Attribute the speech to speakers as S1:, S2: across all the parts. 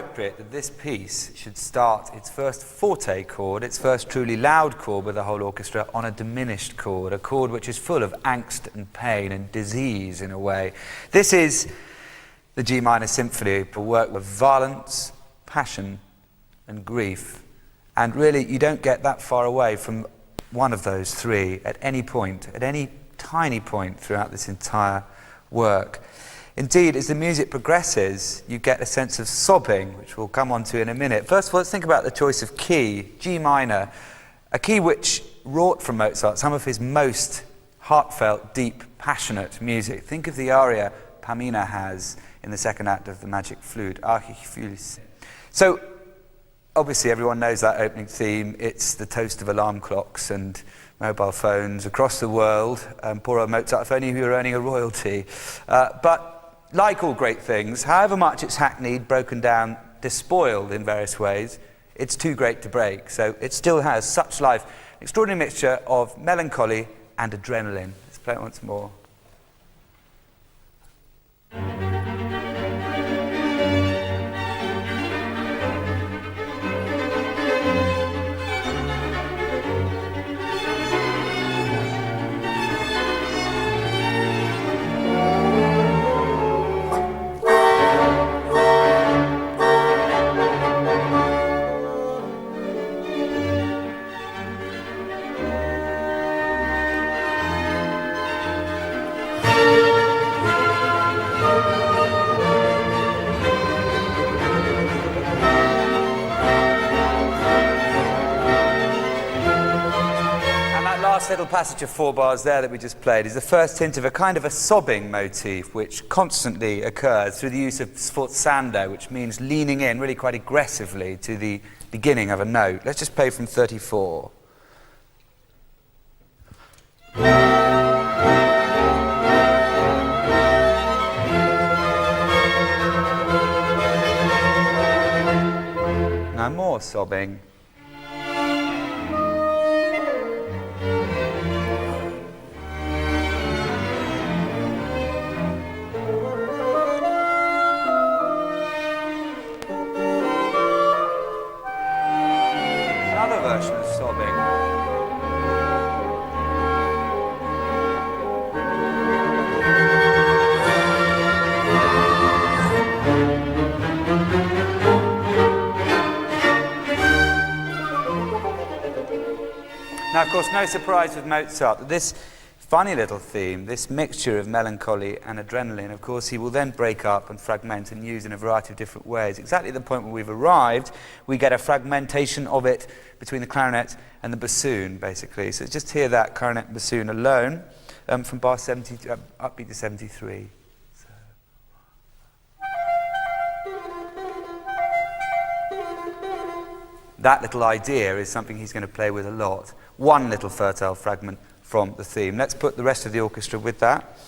S1: appropriate that this piece should start its first forte chord, its first truly loud chord with the whole orchestra, on a diminished chord, a chord which is full of angst and pain and disease in a way. This is the G minor symphony, a work with violence, passion and grief. And really, you don't get that far away from one of those three at any point, at any tiny point throughout this entire work. Indeed, as the music progresses, you get a sense of sobbing, which we'll come on to in a minute. First of all, let's think about the choice of key, G minor, a key which wrought from Mozart some of his most heartfelt, deep, passionate music. Think of the aria Pamina has in the second act of the Magic Flute, Archiphylis. So, obviously everyone knows that opening theme. It's the toast of alarm clocks and mobile phones across the world. Poor old Mozart, if only he were earning a royalty. But like all great things, however much it's hackneyed, broken down, despoiled in various ways, it's too great to break. So it still has such life, an extraordinary mixture of melancholy and adrenaline. Let's play it once more. Little passage of 4 bars there that we just played is the first hint of a kind of a sobbing motif which constantly occurs through the use of sforzando, which means leaning in really quite aggressively to the beginning of a note. Let's just play from 34. Now more sobbing. Version of sobbing. Now, of course, no surprise with Mozart that this funny little theme, this mixture of melancholy and adrenaline, of course, he will then break up and fragment and use in a variety of different ways. Exactly at the point where we've arrived, we get a fragmentation of it between the clarinet and the bassoon, basically. So just hear that clarinet and bassoon alone from bar 70, upbeat to 73. So. That little idea is something he's going to play with a lot. One little fertile fragment from the theme. Let's put the rest of the orchestra with that.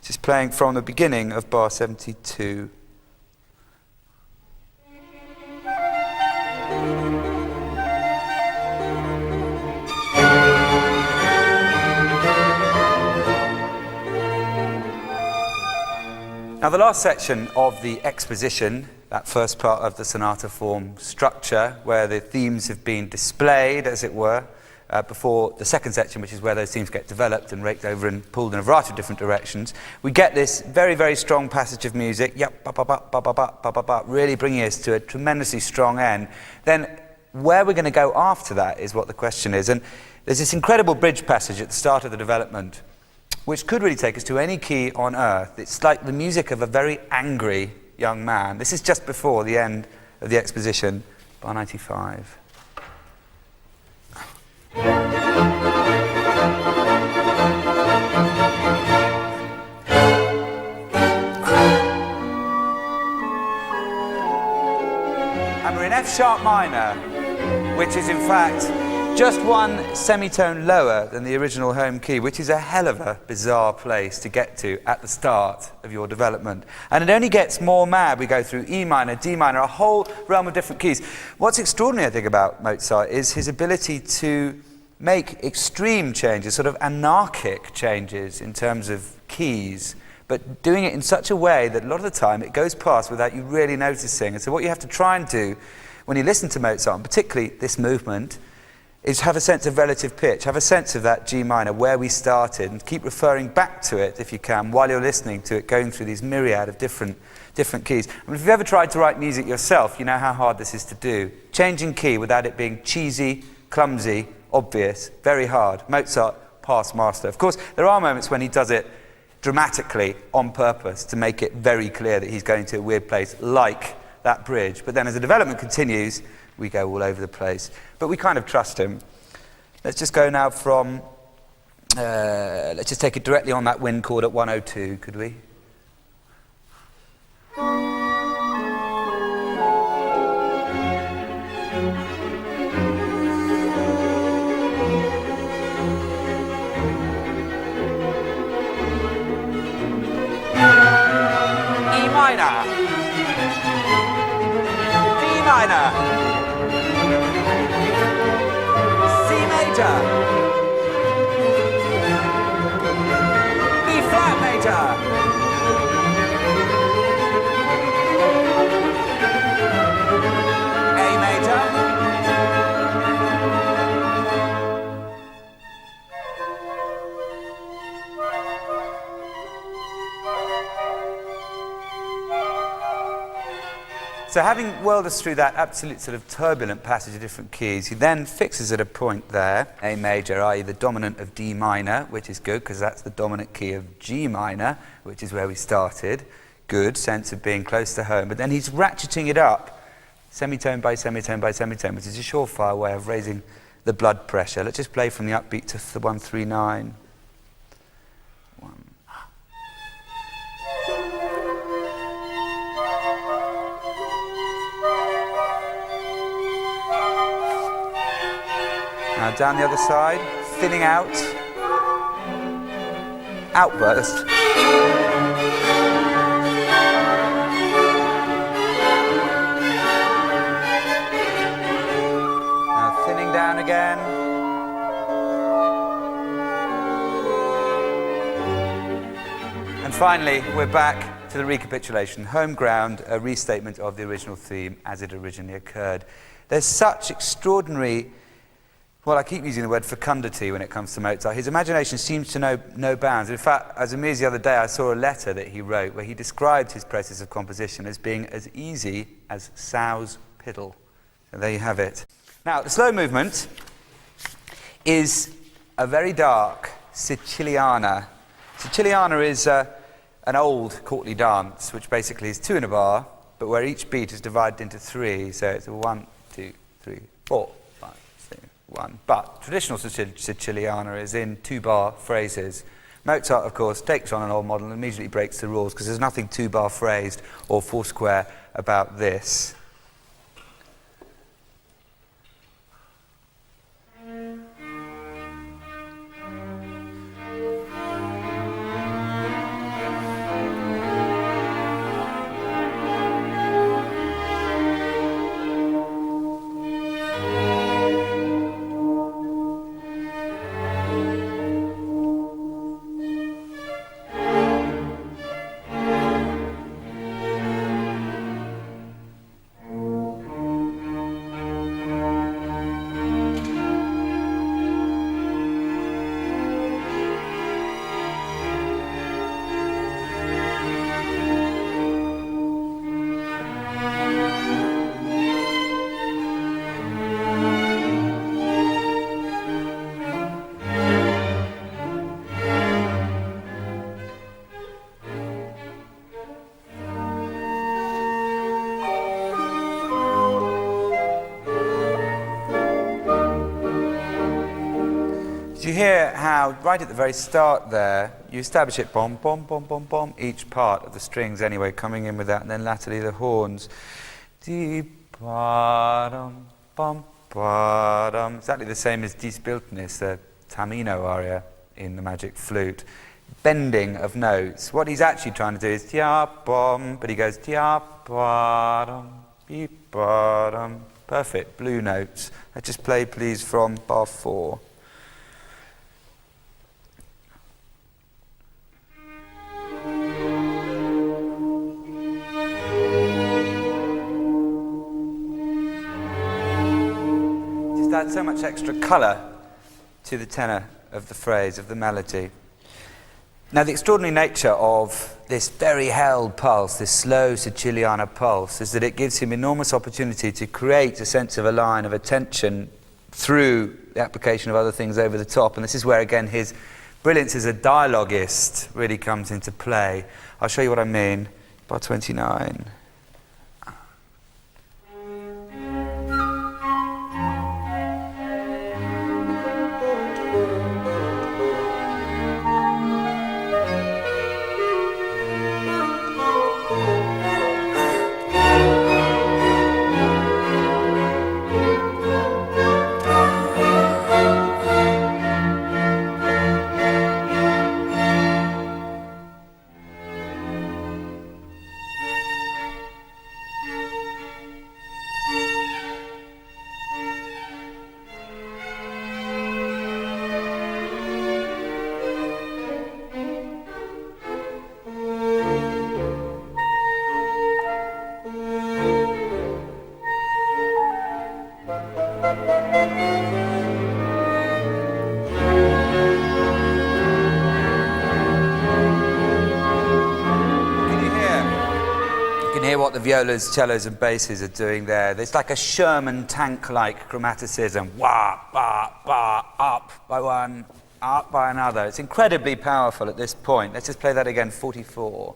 S1: Just playing from the beginning of bar 72. Now the last section of the exposition, that first part of the sonata form structure, where the themes have been displayed, as it were, before the second section, which is where those themes get developed and raked over and pulled in a variety of different directions, we get this very, very strong passage of music, really bringing us to a tremendously strong end. Then where we're going to go after that is what the question is. And there's this incredible bridge passage at the start of the development, which could really take us to any key on earth. It's like the music of a very angry young man. This is just before the end of the exposition, bar 95. And we're in F sharp minor, which is in fact just one semitone lower than the original home key, which is a hell of a bizarre place to get to at the start of your development. And it only gets more mad. We go through E minor, D minor, a whole realm of different keys. What's extraordinary, I think, about Mozart is his ability to make extreme changes, sort of anarchic changes in terms of keys, but doing it in such a way that a lot of the time it goes past without you really noticing. And so what you have to try and do when you listen to Mozart, and particularly this movement, is have a sense of relative pitch, have a sense of that G minor, where we started, and keep referring back to it, if you can, while you're listening to it, going through these myriad of different keys. I mean, if you've ever tried to write music yourself, you know how hard this is to do. Changing key without it being cheesy, clumsy, obvious, very hard. Mozart, past master. Of course, there are moments when he does it dramatically, on purpose, to make it very clear that he's going to a weird place, like that bridge. But then as the development continues, we go all over the place. But we kind of trust him. Let's just go now from, let's just take it directly on that wind chord at 102, could we? E minor, D minor, C major, B flat major, A major, so having whirled us through that absolute sort of turbulent passage of different keys, he then fixes at a point there, A major, i.e. the dominant of D minor, which is good because that's the dominant key of G minor, which is where we started. Good, sense of being close to home. But then he's ratcheting it up, semitone by semitone by semitone, which is a surefire way of raising the blood pressure. Let's just play from the upbeat to the 139. Now down the other side, thinning out, outburst. Now thinning down again. And finally, we're back to the recapitulation. Home ground, a restatement of the original theme as it originally occurred. There's such extraordinary, well, I keep using the word fecundity when it comes to Mozart. His imagination seems to know no bounds. In fact, as amused the other day, I saw a letter that he wrote where he described his process of composition as being as easy as sow's piddle. So there you have it. Now, the slow movement is a very dark Siciliana. Siciliana is an old courtly dance, which basically is 2 in a bar, but where each beat is divided into 3. So it's a 1, 2, 3, 4. 1. But traditional Siciliana is in 2-bar phrases. Mozart, of course, takes on an old model and immediately breaks the rules because there's nothing 2-bar phrased or 4-square about this. You hear how, right at the very start there, you establish it, bom, bom, bom, bom, bom, each part of the strings anyway, coming in with that, and then latterly the horns. Di-ba-dum, bum, ba-dum. Exactly the same as Dies Bildnis, the Tamino aria in the Magic Flute. Bending of notes. What he's actually trying to do is dia-bom, but he goes dia-ba-dum, be-ba-dum. Perfect, blue notes. Let's just play, please, from bar 4. adds so much extra colour to the tenor of the phrase, of the melody. Now, the extraordinary nature of this very held pulse, this slow Siciliana pulse, is that it gives him enormous opportunity to create a sense of a line of attention through the application of other things over the top. And this is where, again, his brilliance as a dialoguist really comes into play. I'll show you what I mean. Bar 29. What the violas, cellos and basses are doing there. There's like a Sherman tank-like chromaticism. Wah, bah, bah, up by one, up by another. It's incredibly powerful at this point. Let's just play that again, 44.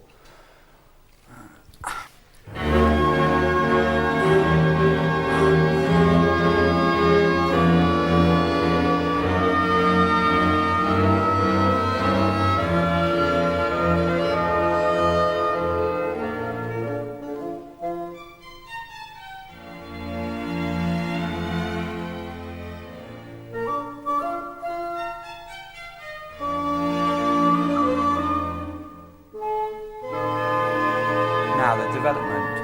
S1: Now the development.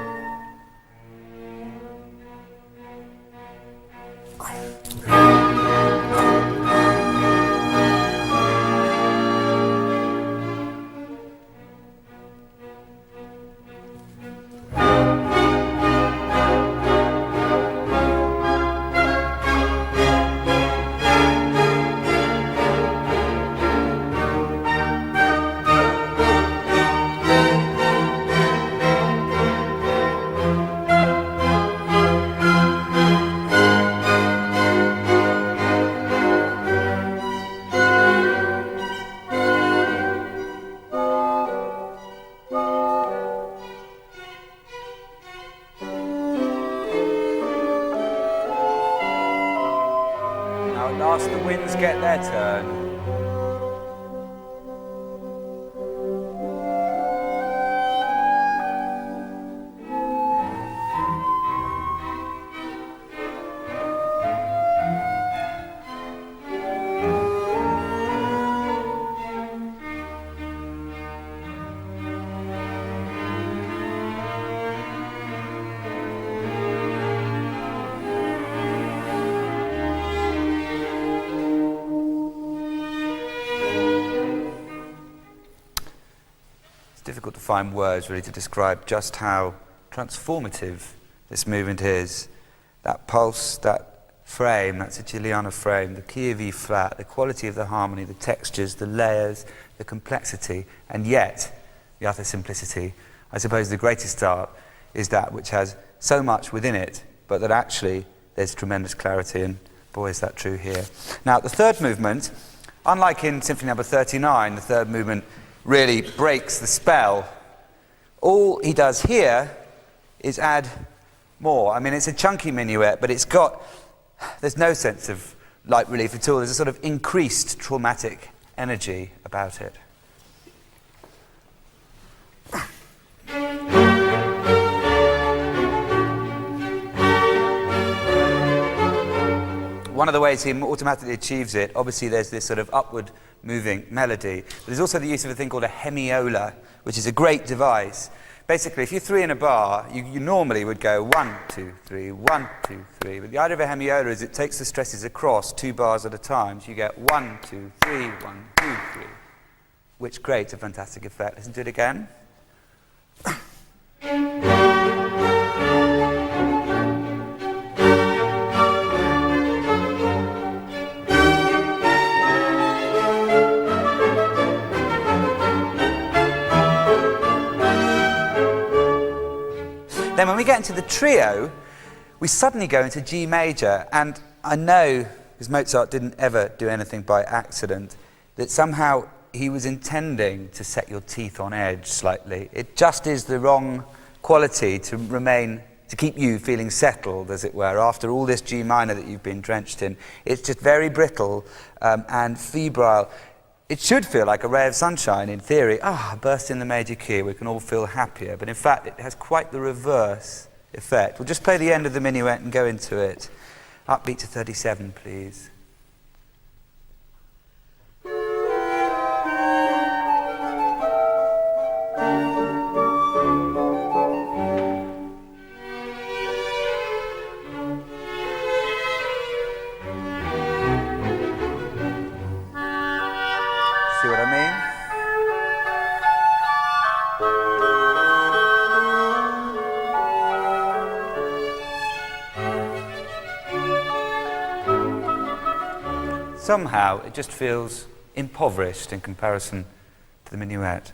S1: At last the winds get their turn. Difficult to find words really to describe just how transformative this movement is. That pulse, that frame, that Siciliana frame, the key of E flat, the quality of the harmony, the textures, the layers, the complexity, and yet the utter simplicity. I suppose the greatest art is that which has so much within it, but that actually there's tremendous clarity, and boy is that true here. Now the third movement, unlike in Symphony number 39, the third movement really breaks the spell. All he does here is add more. I mean, it's a chunky minuet, but there's no sense of light relief at all. There's a sort of increased traumatic energy about it. One of the ways he automatically achieves it, obviously there's this sort of upward moving melody, but there's also the use of a thing called a hemiola, which is a great device. Basically, if you're three in a bar, you normally would go 1, 2, 3, 1, 2, 3. But the idea of a hemiola is it takes the stresses across 2 bars at a time. So you get 1, 2, 3, 1, 2, 3, which creates a fantastic effect. Listen to it again. Then when we get into the trio, we suddenly go into G major, and I know, because Mozart didn't ever do anything by accident, that somehow he was intending to set your teeth on edge slightly. It just is the wrong quality to keep you feeling settled, as it were, after all this G minor that you've been drenched in. It's just very brittle and febrile. It should feel like a ray of sunshine in theory. A burst in the major key, we can all feel happier. But in fact, it has quite the reverse effect. We'll just play the end of the minuet and go into it. Upbeat to 37, please. See what I mean? Somehow it just feels impoverished in comparison to the minuet.